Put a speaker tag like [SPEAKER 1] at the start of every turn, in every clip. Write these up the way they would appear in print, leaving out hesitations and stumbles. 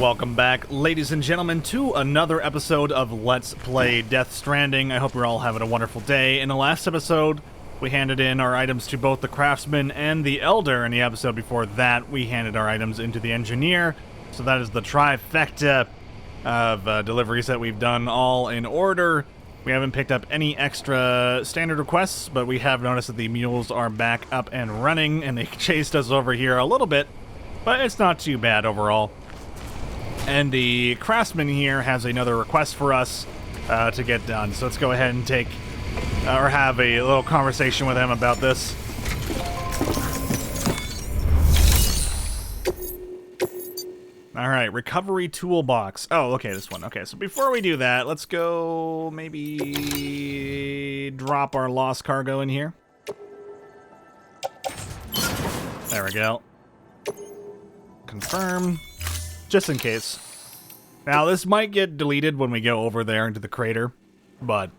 [SPEAKER 1] Welcome back, ladies and gentlemen, to another episode of Let's Play Death Stranding. I hope you're all having a wonderful day. In the last episode, we handed in our items to both the Craftsman and the Elder. In the episode before that, we handed our items into the Engineer. So that is the trifecta of deliveries that we've done, all in order. We haven't picked up any extra standard requests, but we have noticed that the mules are back up and running, and they chased us over here a little bit, but it's not too bad overall. And the Craftsman here has another request for us to get done. So let's go ahead and take, or have a little conversation with him about this. Alright, recovery toolbox. Oh, okay, this one. Okay, so before we do that, let's go maybe drop our lost cargo in here. There we go. Confirm. Just in case. Now, this might get deleted when we go over there into the crater, but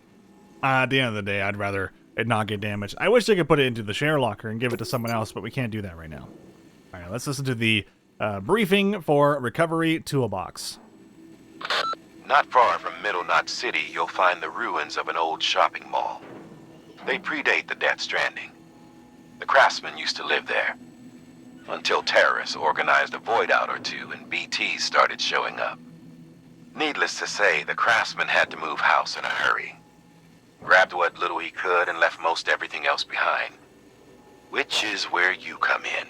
[SPEAKER 1] at the end of the day, I'd rather it not get damaged. I wish they could put it into the share locker and give it to someone else, but we can't do that right now. All right, let's listen to the briefing for Recovery Toolbox.
[SPEAKER 2] Not far from Middle Knot City, you'll find the ruins of an old shopping mall. They predate the Death Stranding. The Craftsman used to live there, until terrorists organized a void out or two and BTs started showing up. Needless to say, the Craftsman had to move house in a hurry. Grabbed what little he could and left most everything else behind. Which is where you come in.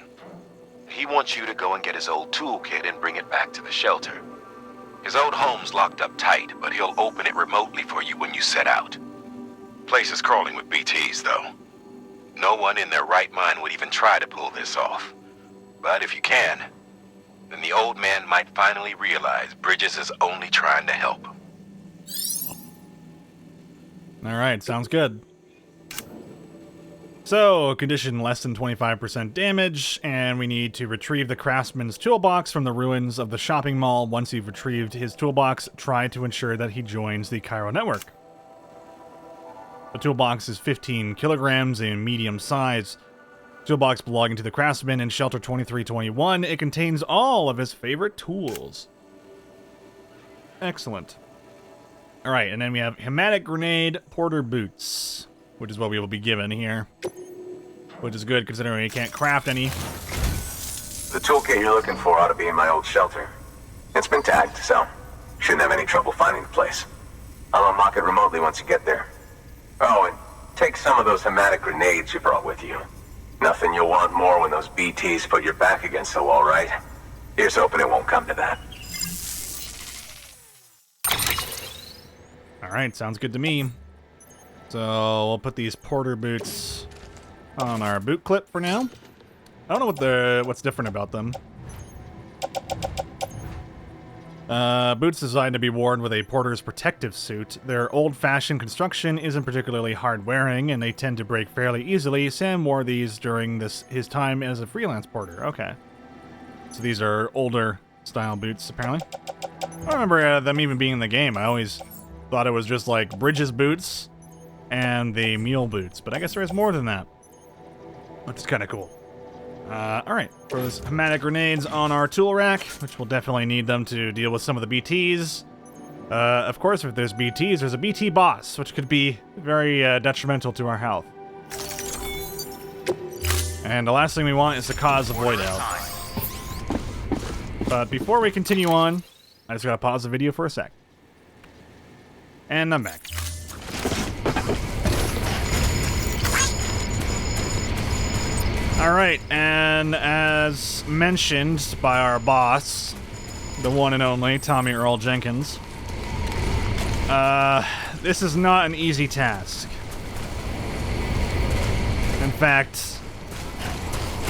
[SPEAKER 2] He wants you to go and get his old toolkit and bring it back to the shelter. His old home's locked up tight, but he'll open it remotely for you when you set out. Place is crawling with BTs, though. No one in their right mind would even try to pull this off. But if you can, then the old man might finally realize Bridges is only trying to help.
[SPEAKER 1] Alright, sounds good. So, condition less than 25% damage, and we need to retrieve the Craftsman's toolbox from the ruins of the shopping mall. Once you've retrieved his toolbox, try to ensure that he joins the Cairo network. The toolbox is 15 kilograms in medium size. Toolbox belonging to the Craftsman in Shelter 2321. It contains all of his favorite tools. Excellent. Alright, and then we have Hematic Grenade Porter Boots, which is what we will be given here. Which is good considering we can't craft any.
[SPEAKER 3] The toolkit you're looking for ought to be in my old shelter. It's been tagged, so shouldn't have any trouble finding the place. I'll unlock it remotely once you get there. Oh, and take some of those Hematic Grenades you brought with you. Nothing you'll want more when those BTs put your back against the wall, right? Here's hoping it won't come to that.
[SPEAKER 1] Alright, sounds good to me. So, we'll put these porter boots on our boot clip for now. I don't know what's different about them. Boots designed to be worn with a porter's protective suit. Their old-fashioned construction isn't particularly hard-wearing, and they tend to break fairly easily. Sam wore these during his time as a freelance porter. Okay. So these are older-style boots, apparently. I don't remember them even being in the game. I always thought it was just like Bridges boots and the mule boots, but I guess there is more than that, which is kind of cool. Alright, for those Hematic Grenades on our tool rack, which we'll definitely need them to deal with some of the BTs. Of course, if there's BTs, there's a BT boss, which could be very detrimental to our health. And the last thing we want is to cause a void out. But before we continue on, I just gotta pause the video for a sec. And I'm back. Alright, and as mentioned by our boss, the one and only Tommy Earl Jenkins, this is not an easy task. In fact,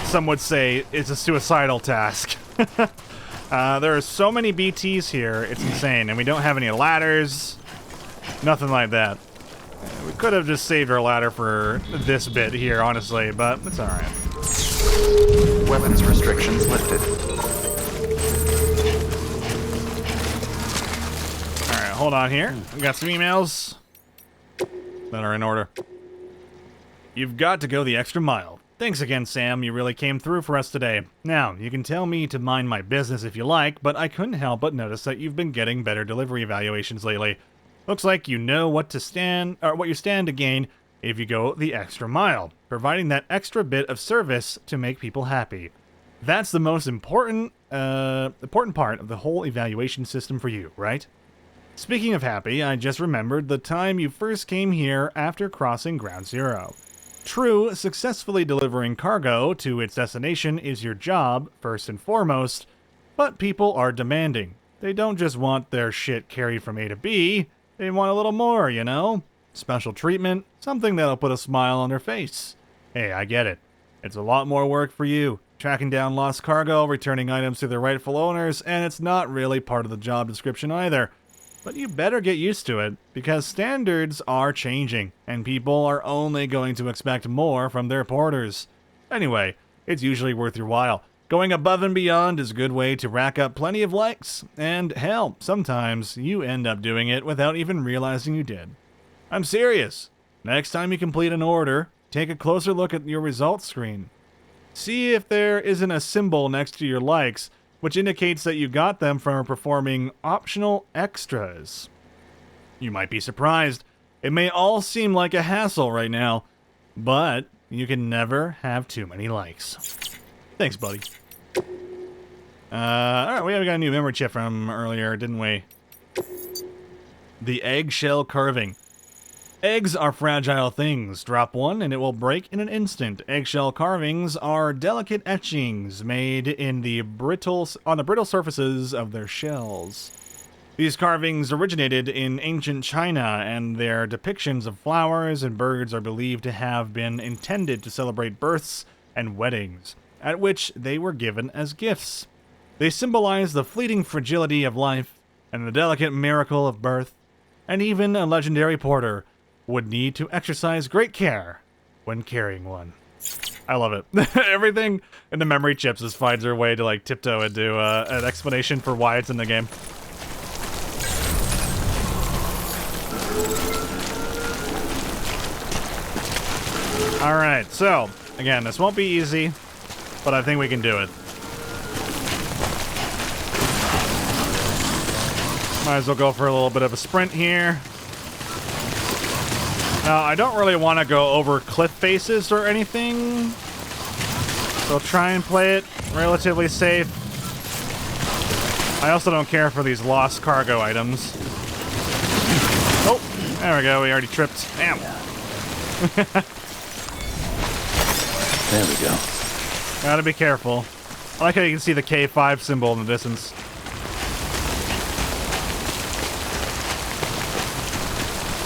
[SPEAKER 1] some would say it's a suicidal task. There are so many BTs here, it's insane, and we don't have any ladders, nothing like that. We could have just saved our ladder for this bit here, honestly, but it's alright.
[SPEAKER 4] Weapons restrictions lifted.
[SPEAKER 1] Alright, hold on here. We got some emails that are in order. You've got to go the extra mile. Thanks again, Sam. You really came through for us today. Now, you can tell me to mind my business if you like, but I couldn't help but notice that you've been getting better delivery evaluations lately. Looks like you know what you stand to gain if you go the extra mile, providing that extra bit of service to make people happy. That's the most important part of the whole evaluation system for you, right? Speaking of happy, I just remembered the time you first came here after crossing Ground Zero. True, successfully delivering cargo to its destination is your job, first and foremost, but people are demanding. They don't just want their shit carried from A to B, they want a little more, you know? Special treatment, something that'll put a smile on their face. Hey, I get it. It's a lot more work for you, tracking down lost cargo, returning items to their rightful owners, and it's not really part of the job description either. But you better get used to it, because standards are changing, and people are only going to expect more from their porters. Anyway, it's usually worth your while. Going above and beyond is a good way to rack up plenty of likes, and hell, sometimes you end up doing it without even realizing you did. I'm serious. Next time you complete an order, take a closer look at your results screen. See if there isn't a symbol next to your likes, which indicates that you got them from performing optional extras. You might be surprised. It may all seem like a hassle right now, but you can never have too many likes. Thanks, buddy. Alright, we got a new memory chip from earlier, didn't we? The eggshell carving. Eggs are fragile things. Drop one and it will break in an instant. Eggshell carvings are delicate etchings made on the brittle surfaces of their shells. These carvings originated in ancient China, and their depictions of flowers and birds are believed to have been intended to celebrate births and weddings, at which they were given as gifts. They symbolize the fleeting fragility of life and the delicate miracle of birth, and even a legendary porter would need to exercise great care when carrying one. I love it. Everything in the memory chips just finds their way to like tiptoe into an explanation for why it's in the game. Alright, so, again, this won't be easy, but I think we can do it. Might as well go for a little bit of a sprint here. Now, I don't really want to go over cliff faces or anything, so I'll try and play it relatively safe. I also don't care for these lost cargo items. Oh, there we go, we already tripped. Damn.
[SPEAKER 5] There we go.
[SPEAKER 1] Gotta be careful. I like how you can see the K5 symbol in the distance.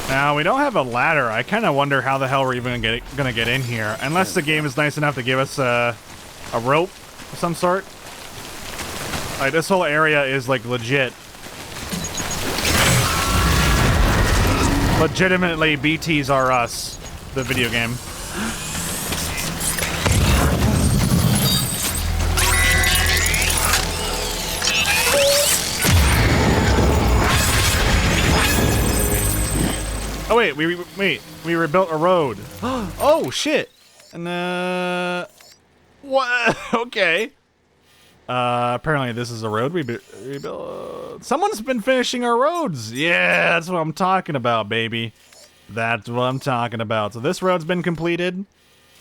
[SPEAKER 1] Now, we don't have a ladder. I kind of wonder how the hell we're even gonna get in here. Unless the game is nice enough to give us a rope of some sort. Like, this whole area is, like, legit. Legitimately, BTs are us, the video game. Oh wait, we rebuilt a road. Oh shit! And what? Okay. Apparently this is a road we rebuilt. Someone's been finishing our roads. Yeah, that's what I'm talking about, baby. That's what I'm talking about. So this road's been completed,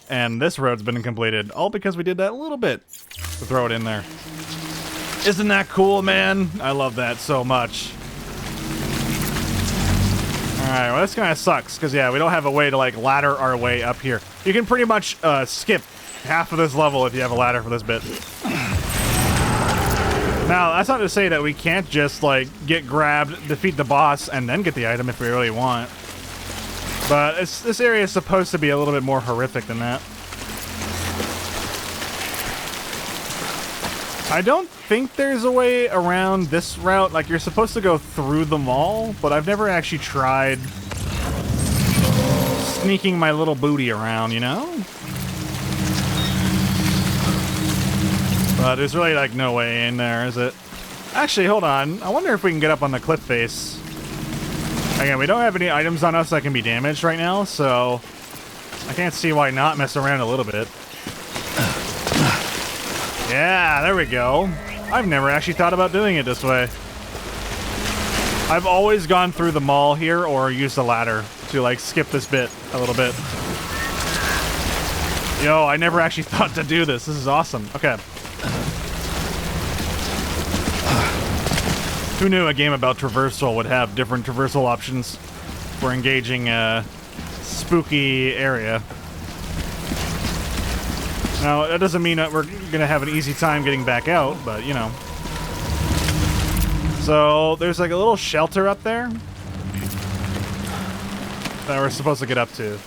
[SPEAKER 1] and this road's been completed, all because we did that little bit to throw it in there. Isn't that cool, man? I love that so much. Alright, well this kind of sucks, because yeah, we don't have a way to like ladder our way up here. You can pretty much skip half of this level if you have a ladder for this bit. Now, that's not to say that we can't just like get grabbed, defeat the boss, and then get the item if we really want. But this area is supposed to be a little bit more horrific than that. I don't think there's a way around this route. Like, you're supposed to go through the mall, but I've never actually tried sneaking my little booty around, you know? But there's really, like, no way in there, is it? Actually, hold on. I wonder if we can get up on the cliff face. Again, we don't have any items on us that can be damaged right now, so I can't see why not mess around a little bit. Yeah, there we go. I've never actually thought about doing it this way. I've always gone through the mall here or used a ladder to like skip this bit a little bit. Yo, I never actually thought to do this. This is awesome. Okay. Who knew a game about traversal would have different traversal options for engaging a spooky area? Now, that doesn't mean that we're gonna have an easy time getting back out, but you know. So, there's like a little shelter up there that we're supposed to get up to.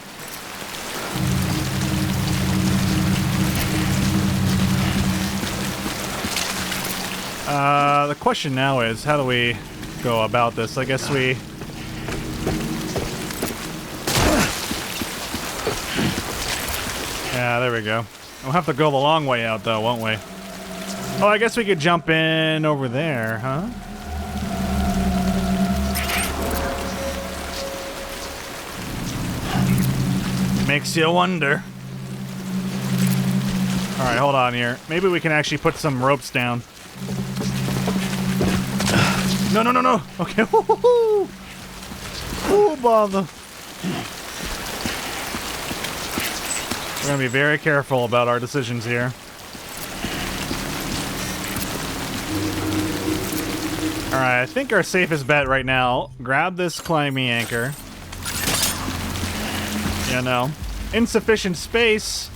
[SPEAKER 1] The question now is, how do we go about this? I guess we... Yeah, there we go. We'll have to go the long way out, though, won't we? Oh, I guess we could jump in over there, huh? Makes you wonder. Alright, hold on here. Maybe we can actually put some ropes down. No, no, no, no! Okay, woo-hoo-hoo! Ooh, bother. We're gonna be very careful about our decisions here. Alright, I think our safest bet right now, grab this climbing anchor. You know, insufficient space.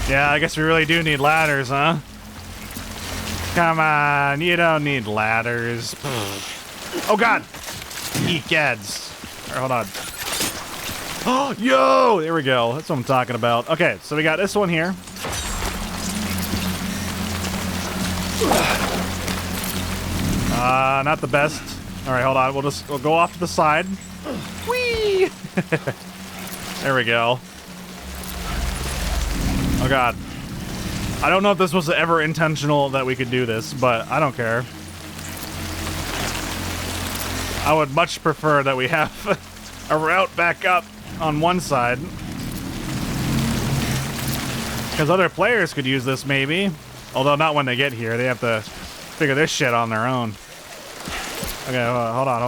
[SPEAKER 1] Yeah, I guess we really do need ladders, huh? Come on, you don't need ladders. Oh god! Egads. Alright, hold on. Oh, yo! There we go. That's what I'm talking about. Okay, so we got this one here. Not the best. Alright, hold on. We'll go off to the side. Whee! There we go. Oh god. I don't know if this was ever intentional that we could do this, but I don't care. I would much prefer that we have a route back up on one side. Because other players could use this, maybe. Although not when they get here. They have to figure this shit on their own. Okay, hold on.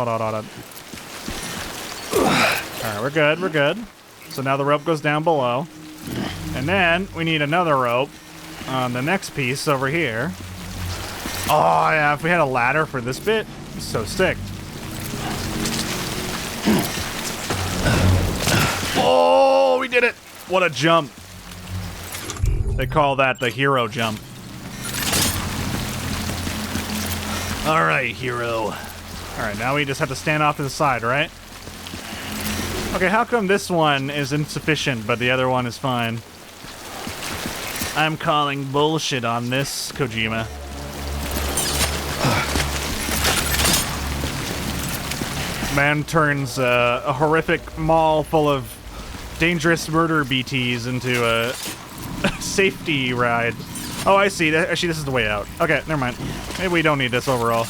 [SPEAKER 1] Alright, we're good, we're good. So now the rope goes down below. And then we need another rope on the next piece over here. Oh, yeah, if we had a ladder for this bit, it's so sick. Oh, we did it! What a jump. They call that the hero jump. Alright, hero. Alright, now we just have to stand off to the side, right? Okay, how come this one is insufficient, but the other one is fine? I'm calling bullshit on this, Kojima. Man turns a horrific mall full of dangerous murder BTs into a safety ride. Oh, I see. Actually, this is the way out. Okay, never mind. Maybe we don't need this overall.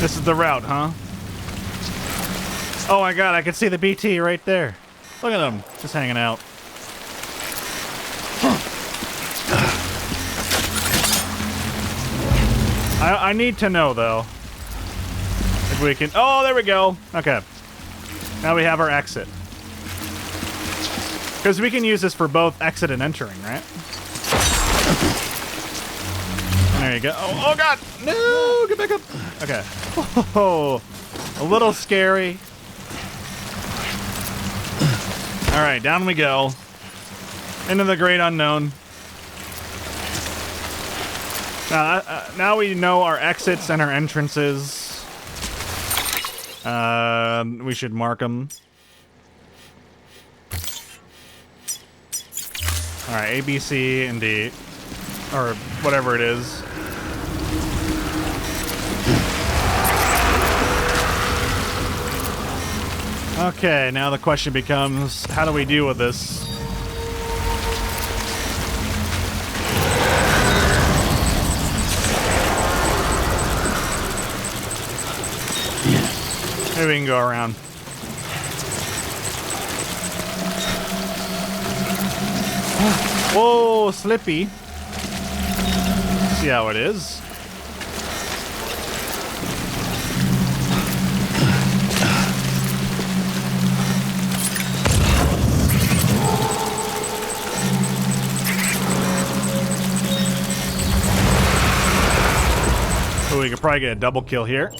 [SPEAKER 1] This is the route, huh? Oh my god, I can see the BT right there. Look at them, just hanging out. I need to know, though, if we can... Oh, there we go. Okay. Now we have our exit. Because we can use this for both exit and entering, right? And there you go. Oh god! No! Get back up! Okay. Oh, a little scary. Alright, down we go. Into the great unknown. Now we know our exits and our entrances. We should mark them. Alright, A, B, C, and D. Or whatever it is. Okay, now the question becomes, how do we deal with this? Maybe we can go around. Whoa, slippy. See how it is. So we could probably get a double kill here.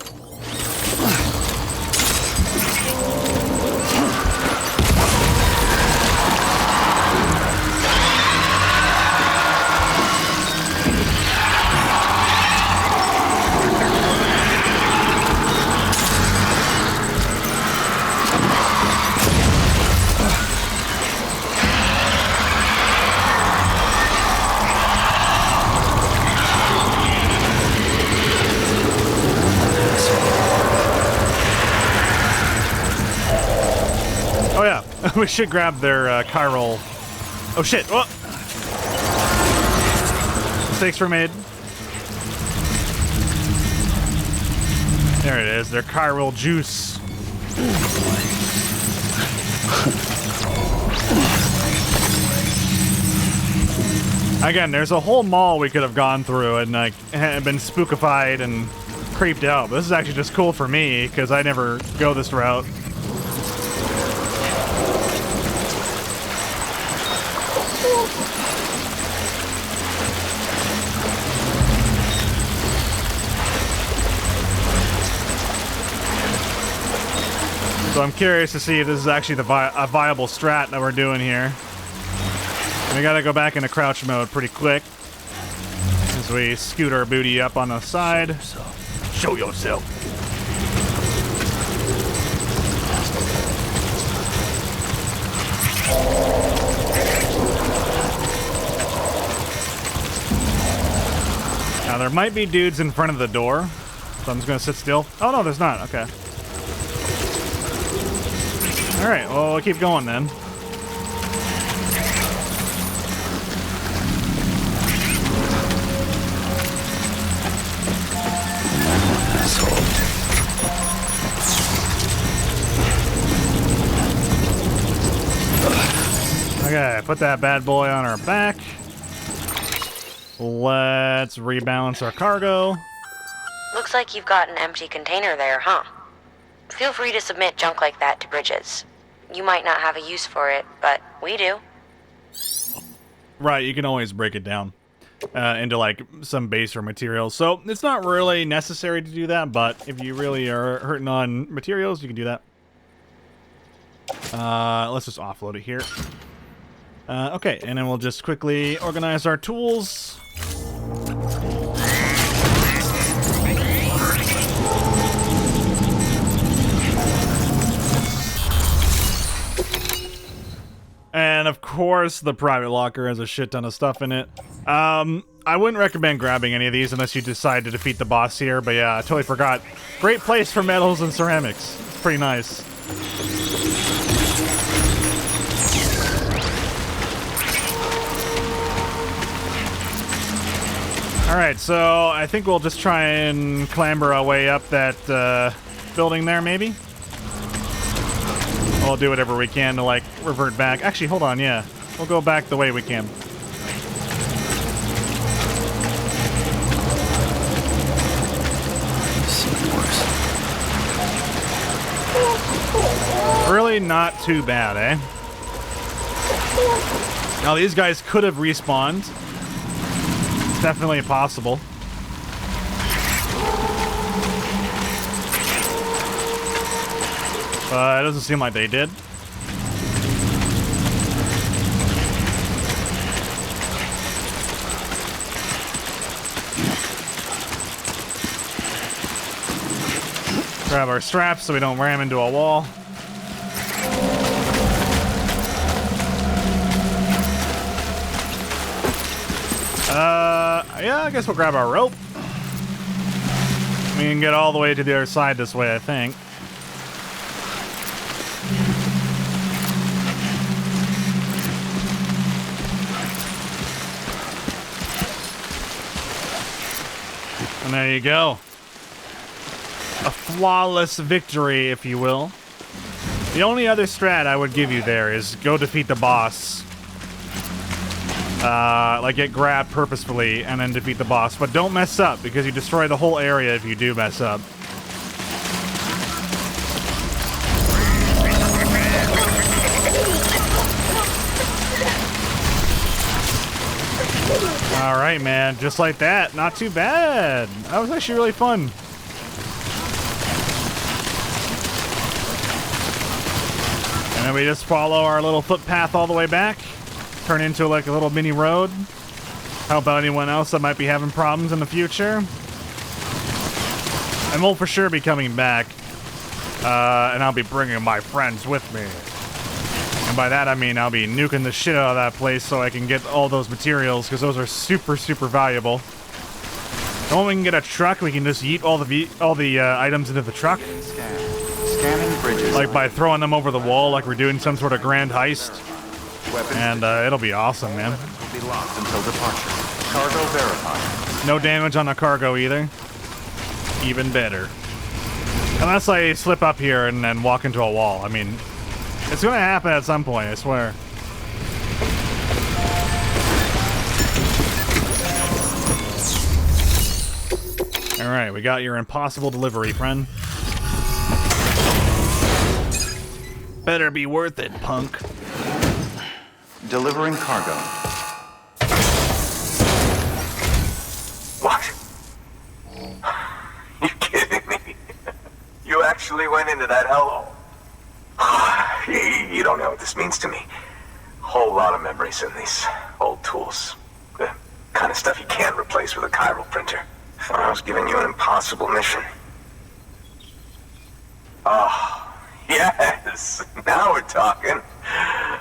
[SPEAKER 1] Oh yeah, we should grab their chiral. Oh shit! Oh. Mistakes were made. There it is. Their chiral juice. Again, there's a whole mall we could have gone through and like been spookified and creeped out. But this is actually just cool for me because I never go this route. So I'm curious to see if this is actually a viable strat that we're doing here. We gotta go back into crouch mode pretty quick as we scoot our booty up on the side. Show yourself. Now there might be dudes in front of the door, so I'm just gonna sit still. Oh no, there's not. Okay. All right. Well, we'll keep going then. Okay, put that bad boy on our back. Let's rebalance our cargo.
[SPEAKER 6] Looks like you've got an empty container there, huh? Feel free to submit junk like that to Bridges. You might not have a use for it, but we do.
[SPEAKER 1] Right, you can always break it down into like some baser materials. So it's not really necessary to do that, but if you really are hurting on materials, you can do that. Let's just offload it here. Okay, and then we'll just quickly organize our tools. And of course, the private locker has a shit ton of stuff in it. I wouldn't recommend grabbing any of these unless you decide to defeat the boss here, but yeah, I totally forgot. Great place for metals and ceramics. It's pretty nice. Alright, so I think we'll just try and clamber our way up that building there, maybe? We'll do whatever we can to, like, revert back. Actually, hold on, yeah. We'll go back the way we can. Really not too bad, eh? Now, these guys could have respawned. It's definitely possible. But it doesn't seem like they did. Grab our straps so we don't ram into a wall. Yeah, I guess we'll grab our rope. We can get all the way to the other side this way, I think. And there you go. A flawless victory, if you will. The only other strat I would give you there is go defeat the boss. like get grabbed purposefully and then defeat the boss. But don't mess up, because you destroy the whole area if you do mess up. Alright, man, just like that. Not too bad. That was actually really fun. And then we just follow our little footpath all the way back. Turn into like a little mini road. Help out anyone else that might be having problems in the future. And we'll for sure be coming back. And I'll be bringing my friends with me. And by that I mean I'll be nuking the shit out of that place so I can get all those materials, because those are super, super valuable. And when we can get a truck, we can just yeet all the items into the truck.
[SPEAKER 4] Scanning bridges.
[SPEAKER 1] Like by throwing them over the wall, like we're doing some sort of grand heist. And it'll be awesome, man.
[SPEAKER 4] Will be locked until departure. Cargo verified.
[SPEAKER 1] No damage on the cargo either. Even better. Unless I slip up here and then walk into a wall. I mean, it's gonna happen at some point, I swear. Alright, we got your impossible delivery, friend. Better be worth it, punk.
[SPEAKER 4] Delivering cargo.
[SPEAKER 3] What? You kidding me? You actually went into that hellhole? You don't know what this means to me. Whole lot of memories in these old tools. The kind of stuff you can't replace with a chiral printer. I was giving you an impossible mission. Oh, yes! Now we're talking.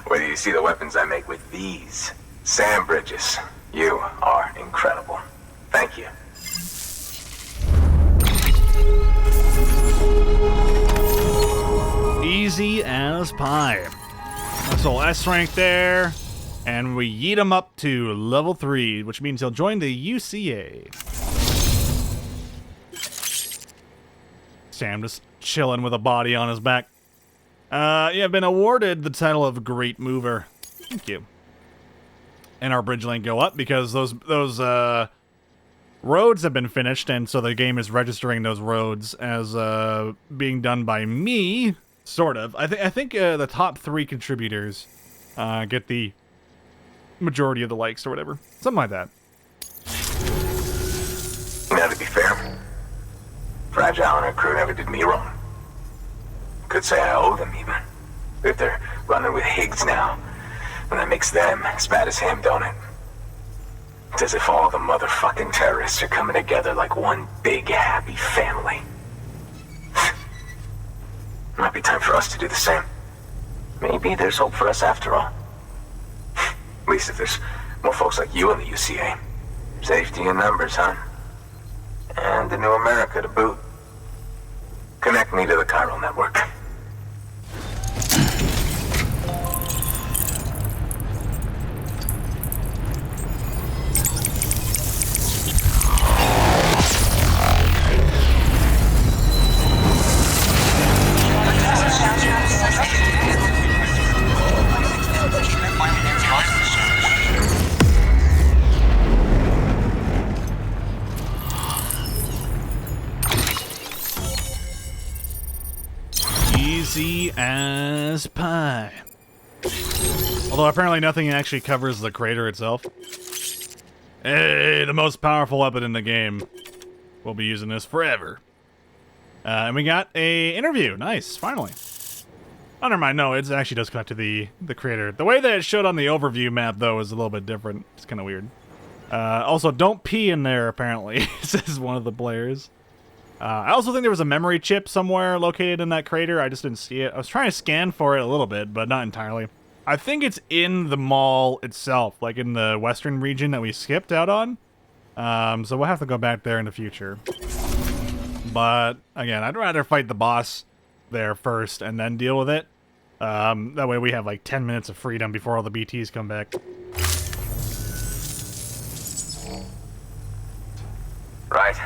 [SPEAKER 3] Whether you see the weapons I make with these sand bridges, you are incredible. Thank you.
[SPEAKER 1] Easy as pie. That's all S rank there. And we yeet him up to level 3, which means he'll join the UCA. Sam just chilling with a body on his back. You have been awarded the title of Great Mover. Thank you. And our bridge link go up because those roads have been finished, and so the game is registering those roads as being done by me, sort of. I think the top 3 contributors get the majority of the likes or whatever. Something like that.
[SPEAKER 3] Now, to be fair, Fragile and her crew never did me wrong. Could say I owe them, even. If they're running with Higgs now, and that makes them as bad as him, don't it? It's as if all the motherfucking terrorists are coming together like one big happy family. Might be time for us to do the same. Maybe there's hope for us after all. At least if there's more folks like you in the UCA. Safety in numbers, huh? And the new America to boot. Connect me to the chiral network.
[SPEAKER 1] Easy as pie. Although apparently nothing actually covers the crater itself. Hey, the most powerful weapon in the game. We'll be using this forever. And we got a interview. Nice, finally. Oh, never mind. No, it actually does connect to the crater. The way that it showed on the overview map, though, is a little bit different. It's kind of weird. Also, don't pee in there, apparently, says one of the players. I also think there was a memory chip somewhere located in that crater. I just didn't see it. I was trying to scan for it a little bit, but not entirely. I think it's in the mall itself, like in the western region that we skipped out on. So we'll have to go back there in the future. But, again, I'd rather fight the boss there first and then deal with it. That way we have like 10 minutes of freedom before all the BTs come back.
[SPEAKER 3] Right.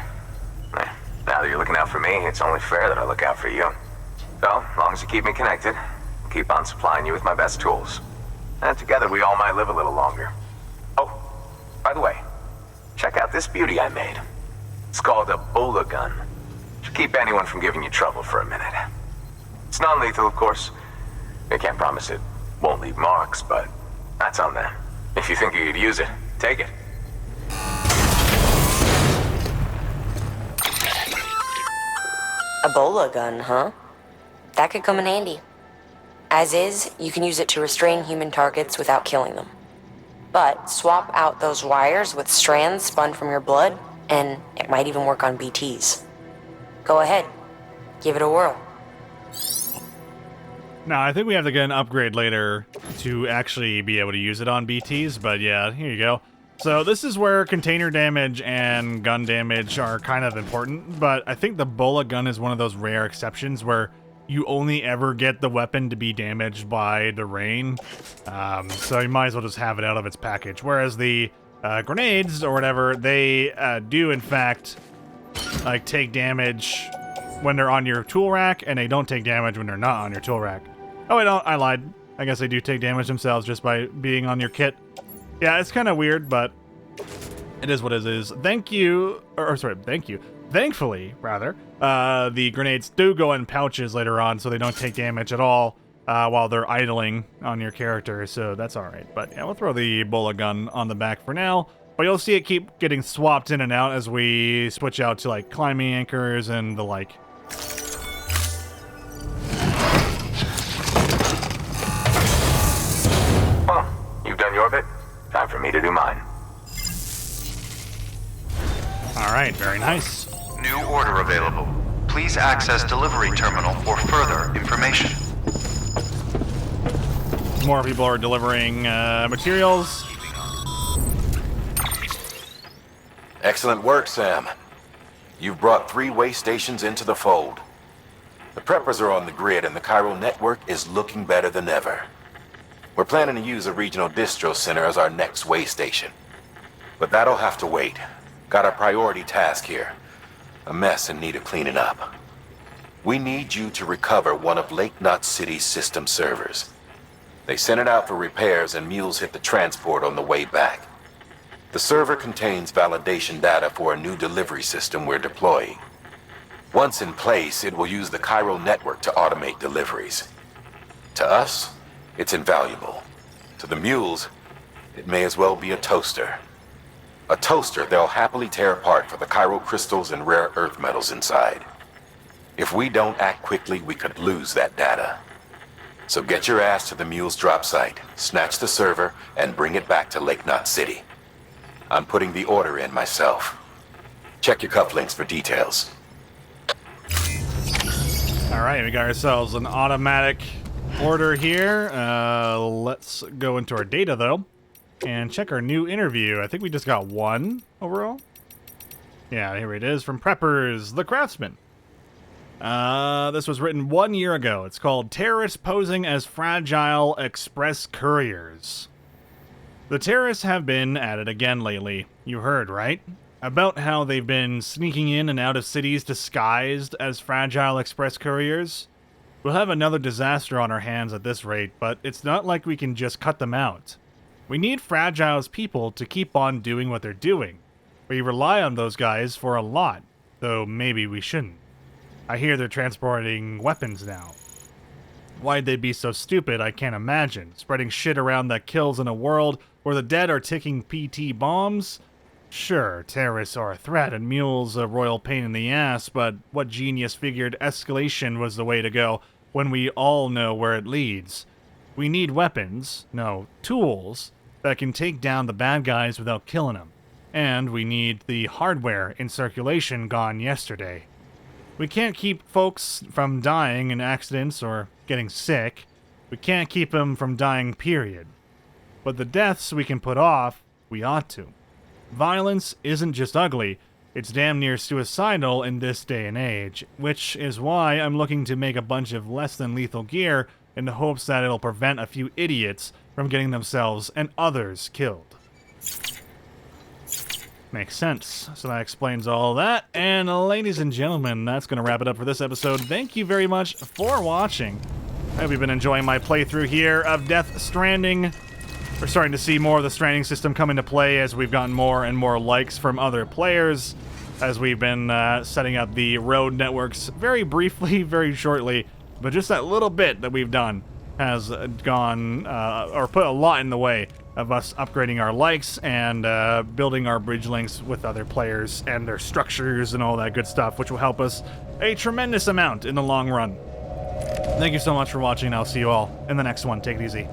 [SPEAKER 3] Now that you're looking out for me, it's only fair that I look out for you. So, as long as you keep me connected, I'll keep on supplying you with my best tools. And together we all might live a little longer. Oh, this beauty I made. It's called a bowler gun. Should keep anyone from giving you trouble for a minute. It's non-lethal, of course. I can't promise it won't leave marks, but that's on them. If you think you could use it, take it.
[SPEAKER 6] A bola gun, huh? That could come in handy. As is, you can use it to restrain human targets without killing them. But swap out those wires with strands spun from your blood, and it might even work on BTs. Go ahead. Give it a whirl.
[SPEAKER 1] Now, I think we have to get an upgrade later to actually be able to use it on BTs, but yeah, here you go. So this is where container damage and gun damage are kind of important, but I think the bola gun is one of those rare exceptions where you only ever get the weapon to be damaged by the rain, so you might as well just have it out of its package. Whereas the grenades or whatever, they do in fact like take damage when they're on your tool rack, and they don't take damage when they're not on your tool rack. Oh wait, no, I lied. I guess they do take damage themselves just by being on your kit. Yeah, it's kind of weird, but it is what it is. Thank you, or sorry, thank you. Thankfully, rather, the grenades do go in pouches later on, so they don't take damage at all while they're idling on your character, so that's alright. But yeah, we'll throw the bola gun on the back for now, but you'll see it keep getting swapped in and out as we switch out to, like, climbing anchors and the like.
[SPEAKER 3] Well, you've done your bit. Time for me to do mine.
[SPEAKER 1] Alright, very nice.
[SPEAKER 4] New order available. Please access delivery terminal for further information.
[SPEAKER 1] More people are delivering materials.
[SPEAKER 2] Excellent work, Sam. You've brought 3 way stations into the fold. The preppers are on the grid and the chiral network is looking better than ever. We're planning to use a regional distro center as our next way station. But that'll have to wait. Got a priority task here. A mess in need of cleaning up. We need you to recover one of Lake Knot City's system servers. They sent it out for repairs and mules hit the transport on the way back. The server contains validation data for a new delivery system we're deploying. Once in place, it will use the chiral network to automate deliveries. To us, it's invaluable. To the mules, it may as well be a toaster. A toaster they'll happily tear apart for the chiral crystals and rare earth metals inside. If we don't act quickly, we could lose that data. So get your ass to the mule's drop site, snatch the server, and bring it back to Lake Knot City. I'm putting the order in myself. Check your cufflinks for details.
[SPEAKER 1] Alright, we got ourselves an automatic order here. Let's go into our data, though, and check our new interview. I think we just got 1 overall. Yeah, here it is from Preppers, the Craftsman. This was written 1 year ago. It's called Terrorists Posing as Fragile Express Couriers. The terrorists have been at it again lately. You heard, right? About how they've been sneaking in and out of cities disguised as fragile express couriers. We'll have another disaster on our hands at this rate, but it's not like we can just cut them out. We need Fragile's people to keep on doing what they're doing. We rely on those guys for a lot, though maybe we shouldn't. I hear they're transporting weapons now. Why'd they be so stupid, I can't imagine. Spreading shit around that kills in a world where the dead are ticking PT bombs? Sure, terrorists are a threat and mules a royal pain in the ass, but what genius figured escalation was the way to go when we all know where it leads? We need weapons, no, tools, that can take down the bad guys without killing them. And we need the hardware in circulation gone yesterday. We can't keep folks from dying in accidents or getting sick. We can't keep them from dying, period. But the deaths we can put off, we ought to. Violence isn't just ugly, it's damn near suicidal in this day and age, which is why I'm looking to make a bunch of less than lethal gear in the hopes that it'll prevent a few idiots from getting themselves and others killed. Makes sense. So that explains all that. And ladies and gentlemen, that's going to wrap it up for this episode. Thank you very much for watching. I hope you've been enjoying my playthrough here of Death Stranding. We're starting to see more of the Stranding system come into play as we've gotten more and more likes from other players, as we've been setting up the road networks very briefly, very shortly, but just that little bit that we've done has gone, or put a lot in the way of us upgrading our likes and building our bridge links with other players and their structures and all that good stuff, which will help us a tremendous amount in the long run. Thank you so much for watching, and I'll see you all in the next one. Take it easy.